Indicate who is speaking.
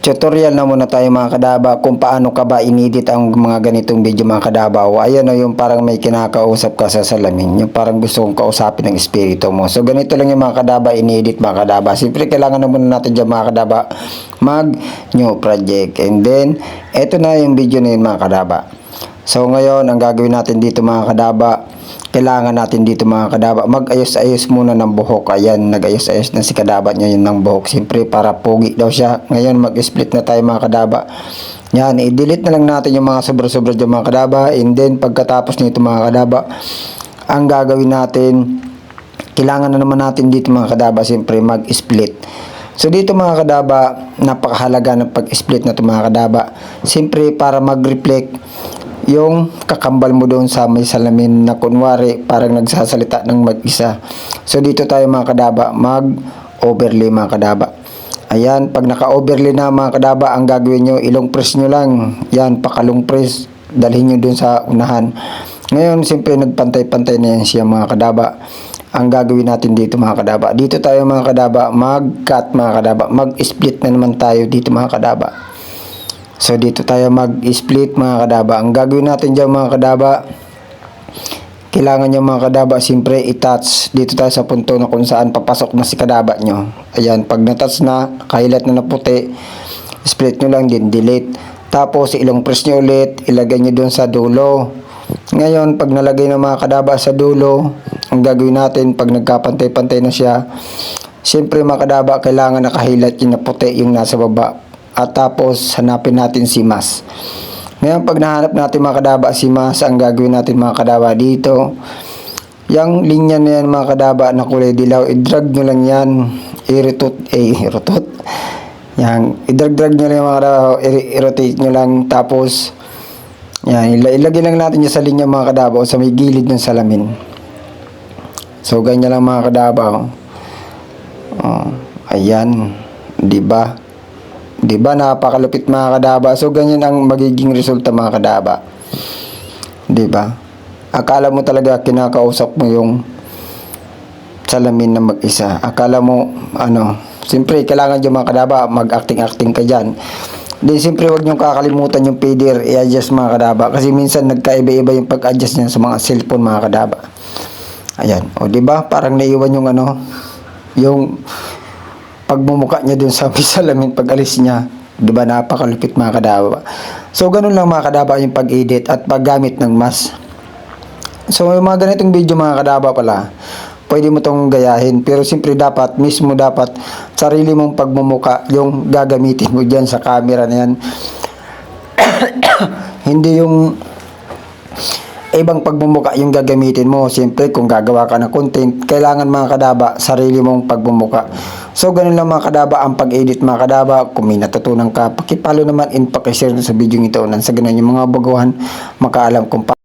Speaker 1: Tutorial na muna tayo mga kadaba kung paano ka ba inedit ang mga ganitong video mga kadaba. O ayan o yung parang may kinakausap ka sa salamin. Yung parang gusto kong kausapin ng espiritu mo. So ganito lang yung mga kadaba inedit mga kadaba. Siyempre kailangan na muna natin dyan mga kadaba mag new project. And then eto na yung video na yun mga kadaba. So ngayon ang gagawin natin dito mga kadaba, kailangan natin dito mga kadaba mag-ayos-ayos muna ng buhok. Ayan, nag-ayos-ayos na si kadaba niya yun ng buhok. Siyempre para pogi daw siya. Ngayon mag-split na tayo mga kadaba. Yan, i-delete na lang natin yung mga sobra-sobra dyan mga kadaba. And then pagkatapos nito mga kadaba, ang gagawin natin, kailangan na naman natin dito mga kadaba siyempre mag-split. So dito mga kadaba, napakahalaga ng pag-split na ito mga kadaba. Siyempre para mag-reflect yung kakambal mo doon sa may salamin na kunwari parang nagsasalita ng mag-isa. So dito tayo mga kadaba mag-overlay mga kadaba. Ayan, pag naka-overlay na mga kadaba, ang gagawin nyo, ilong press nyo lang. Yan, pakalong press, dalhin nyo doon sa unahan. Ngayon, siyempre nagpantay-pantay na yan siya mga kadaba. Ang gagawin natin dito mga kadaba, dito tayo mga kadaba mag-cut mga kadaba, mag-split na naman tayo dito mga kadaba. So dito tayo mag-split mga kadaba. Ang gagawin natin dyan mga kadaba, kailangan nyo mga kadaba siyempre i-touch dito tayo sa punto na kung saan papasok na si kadaba nyo. Ayan, pag na-touch na, kahilat na puti, split nyo lang din, delete. Tapos ilong press nyo ulit, ilagay nyo dun sa dulo. Ngayon pag nalagay ng mga kadaba sa dulo, ang gagawin natin pag nagkapantay-pantay na siya, siyempre mga kadaba kailangan nakahilat yung na puti yung nasa baba. At tapos hanapin natin si Mas. Ngayon pag nahanap natin mga kadaba si Mas, ang gagawin natin mga kadaba dito, yung linya na yan mga kadaba na kulay dilaw, i-drag nyo lang yan, i-rotate. Yan, i-drag nyo lang mga kadaba, i-rotate nyo lang, tapos yan, ilagay lang natin yan sa linya mga kadaba o sa may gilid ng salamin. So ganyan lang mga kadaba. Oh, ayan, diba? Diba napakalupit mga kadaba. So ganyan ang magiging resulta mga kadaba. Diba? Akala mo talaga kinakausap mo yung salamin na mag-isa. Akala mo siyempre kailangan yung mga kadaba mag-acting ka dyan. Then siyempre huwag nyo kakalimutan yung fader i-adjust mga kadaba. Kasi minsan nagkaiba-iba yung pag-adjust niya sa mga cellphone mga kadaba. Ayan. O diba? Parang naiwan yung yung pagmumuka niya dun sa salamin pag alis niya. Diba napakalupit mga kadaba. So ganun lang mga kadaba yung pag-edit at paggamit ng mask. So yung mga ganitong video mga kadaba pala, pwede mo tong gayahin. Pero siyempre dapat sarili mong pagmumuka yung gagamitin mo dyan sa camera na yan. Hindi yung ibang pagmumuka yung gagamitin mo. Siyempre kung gagawa ka ng content, kailangan mga kadaba sarili mong pagmumuka. So ganun lang mga kadaba ang pag-edit mga kadaba. Kung may natutunan ka, pakipalo naman and pakishare sa video ito nang sa ganun yung mga baguhan makaalam kung